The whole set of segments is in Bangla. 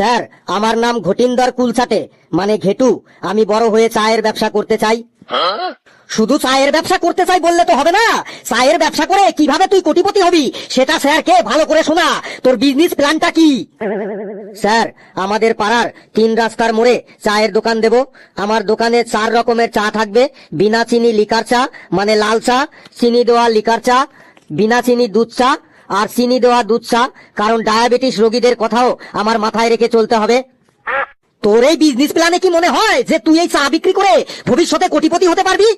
স্যার, আমার নাম ঘটিন্দর কুলচাটে, মানে ঘেটু। আমি বড় হয়ে চায়ের ব্যবসা করতে চাই। শুধু চায়ের ব্যবসা করতে চাই বললে তো হবে না, চায়ের ব্যবসা করে কিভাবে তুই কোটিপতি হবি সেটা স্যারকে ভালো করে শোনা। তোর বিজনেস প্ল্যানটা কি? স্যার, আমাদের পাড়ার 3 রাস্তার মোড়ে চায়ের দোকান দেব। আমার দোকানে 4 রকমের চা থাকবে। বিনা চিনি লিকার চা, মানে লাল চা, চিনি দেওয়া লিকার চা, বিনা চিনি দুধ চা, আর চিনি দেওয়া দুধ চা। কারণ ডায়াবেটিস রোগীদের কথাও আমার মাথায় রেখে চলতে হবে। তোর এই বিজনেস প্ল্যানে কি মনে হয় যে তুই এই চা বিক্রি করে ভবিষ্যতে কোটিপতি হতে পারবি?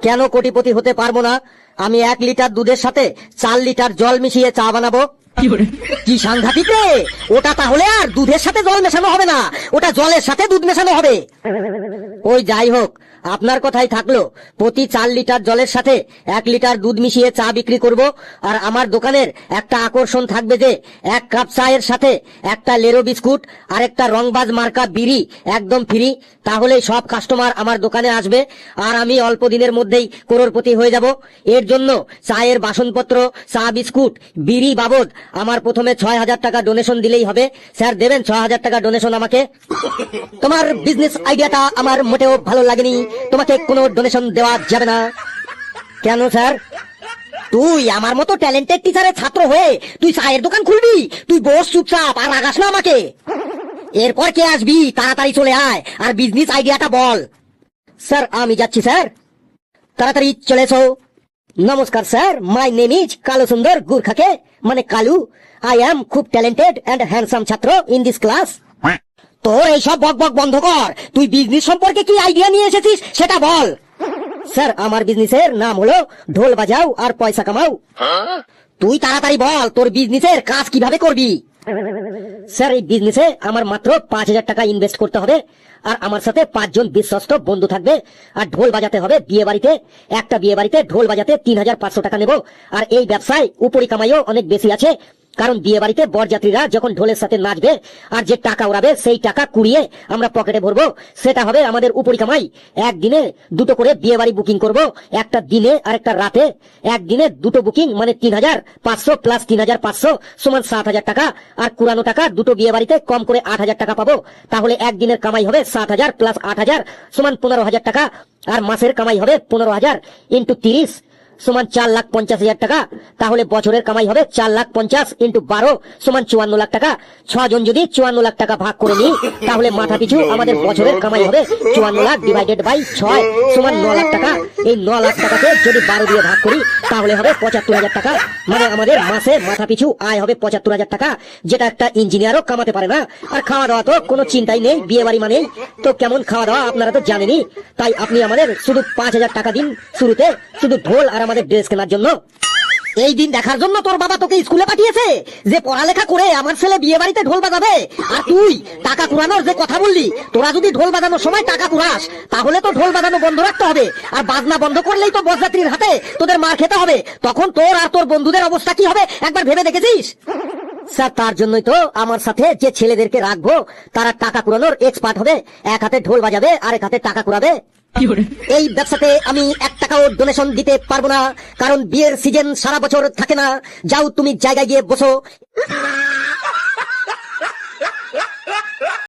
কেন কোটিপতি হতে পারবো না? আমি 1 লিটার দুধের সাথে 4 লিটার জল মিশিয়ে চা বানাবো। কি সাংঘাতিক রে! ওটা তাহলে আর দুধের সাথে জল মেশানো হবে না, ওটা জলের সাথে দুধ মেশানো হবে। ওই যাই হোক, আপনার কথাই থাকলো। প্রতি 4 লিটার জলের সাথে 1 লিটার দুধ মিশিয়ে চা বিক্রি করব। আর আমার দোকানের একটা আকর্ষণ থাকবে যে 1 কাপ চায়ের সাথে একটা লেরো বিস্কুট আর একটা রংবাজ মার্কা বিড়ি একদম ফ্রি। তাহলেই সব কাস্টমার আমার দোকানে আসবে আর আমি অল্প দিনের মধ্যেই করোড়পতি হয়ে যাব। এর জন্য চায়ের বাসনপত্র, চা বিস্কুট, বিড়ি বাবদ আমার প্রথমে 6000 টাকা ডোনেশন দিলেই হবে। স্যার, দেবেন 6000 টাকা ডোনেশন আমাকে? তোমার বিজনেস আইডিয়াটা আমার মোটেও ভালো লাগেনি, তোমাকে কোনো ডোনেশন দেওয়া যাবে না। কেন স্যার? তুই আমার মতো ট্যালেন্টেড টিচারের ছাত্র হয়ে তুই চায়ের দোকান খুলবি? তুই বস চুপচাপ, আর রাগাস না আমাকে। এরপর কে আসবি? তাড়াতাড়ি চলে আয় আর বিজনেস আইডিয়াটা বল। স্যার, আমি যাচ্ছি স্যার, তাড়াতাড়ি চলে এসো। নমস্কার স্যার, মাই নেম ইজ কালো সুন্দর গুর্খাকে, মানে কালু। আই এম খুব ট্যালেন্টেড অ্যান্ড হ্যান্ডসাম ছাত্র ইন দিস ক্লাস। তোর এইসব বক বক বন্ধ কর। তুই বিজনেস সম্পর্কে কি আইডিয়া নিয়ে এসেছিস সেটা বল। স্যার, আমার বিজনেসের নাম হলো ঢোল বাজাও আর পয়সা কামাও। তুই তাড়াতাড়ি বল তোর বিজনেসের কাজ কিভাবে করবি। স্যার, এই বিজনেসে আমার মাত্র 5000 টাকা ইনভেস্ট করতে হবে আর আমার সাথে 5 জন বিশ্বস্ত বন্ধু থাকবে। আর ঢোল বাজাতে হবে বিয়ে বাড়িতে। একটা বিয়ে বাড়িতে ঢোল বাজাতে 3500 টাকা নেব। আর এই ব্যবসায় উপরি কামাইও অনেক বেশি আছে, কারণ বিয়ে বাড়িতে বরযাত্রীরা যখন ঢোলের সাথে নাচবে আর যে টাকা উড়াবে সেই টাকা কুড়িয়ে আমরা পকেটে ভরবো, সেটা হবে আমাদের উপরি কামাই। একদিনে 2টো করে বিয়ে বাড়ি বুকিং করব, একটা দিনে আর একটা রাতে। একদিনে 2টো বুকিং মানে 3500 প্লাস 3500 সমান 7000 টাকা। আর কুড়ানো টাকা 2টো বিয়ে বাড়িতে কম করে 8000 টাকা পাবো। তাহলে একদিনের কামাই হবে 7000 প্লাস 8000 সমান 15000 টাকা। আর মাসের কামাই হবে 15000 ইন্টু 30 সমান 4,50,000 টাকা। তাহলে বছরের কামাই হবে 4,50,000 ইন্টু 12 সমান 54 লাখ টাকা। 6 জন যদি 54 লাখ টাকা ভাগ করে নিই, তাহলে মাথা পিছু আমাদের বছরের কামাই হবে 54 লাখ ডিভাইডেড বাই 6 সমান 9 লাখ টাকা। এই 9 লাখ টাকাকে যদি 12 দিয়ে ভাগ করি তাহলে হবে 75,000 টাকা। মানে আমাদের মাসে মাথা পিছু আয় হবে 75,000 টাকা, যেটা একটা ইঞ্জিনিয়ারও কামাতে পারে না। আর খাওয়া দাওয়া তো কোনো চিন্তাই নেই, বিয়ে বাড়ি মানেই তো কেমন খাওয়া দাওয়া আপনারা তো জানেনই। তাই আপনি আমাদের শুধু 5000 টাকা দিন শুরুতে, শুধু ঢোল আর আমাদের ড্রেস কেনার জন্য। এই দিন দেখার জন্য তোর বাবা তোকে স্কুলে পাঠিয়েছে যে পড়ালেখা করে আমার ছেলে বিয়ে বাড়িতে ঢোল বাজাবে। আর তুই টাকা কুড়ানোর যে কথা বললি, তোরা যদি ঢোল বাজানোর সময় টাকা কুড়াস তাহলে তো ঢোল বাজানো বন্ধ রাখতে হবে। আর বাজনা বন্ধ করলেই তো বরযাত্রীর হাতে তোদের মার খেতে হবে। তখন তোর আর তোর বন্ধুদের অবস্থা কি হবে একবার ভেবে দেখেছিস? স্যার, তার জন্যই তো আমার সাথে যে ছেলেদেরকে রাখবো তারা টাকা কুড়ানোর এক্সপার্ট হবে। এক হাতে ঢোল বাজাবে আর এক হাতে টাকা কুড়াবে। এই ব্যবসাতে আমি 1 টাকাও ডোনেশন দিতে পারবো না, কারণ বিয়ের সিজন সারা বছর থাকে না। যাও তুমি জায়গায় গিয়ে বসো।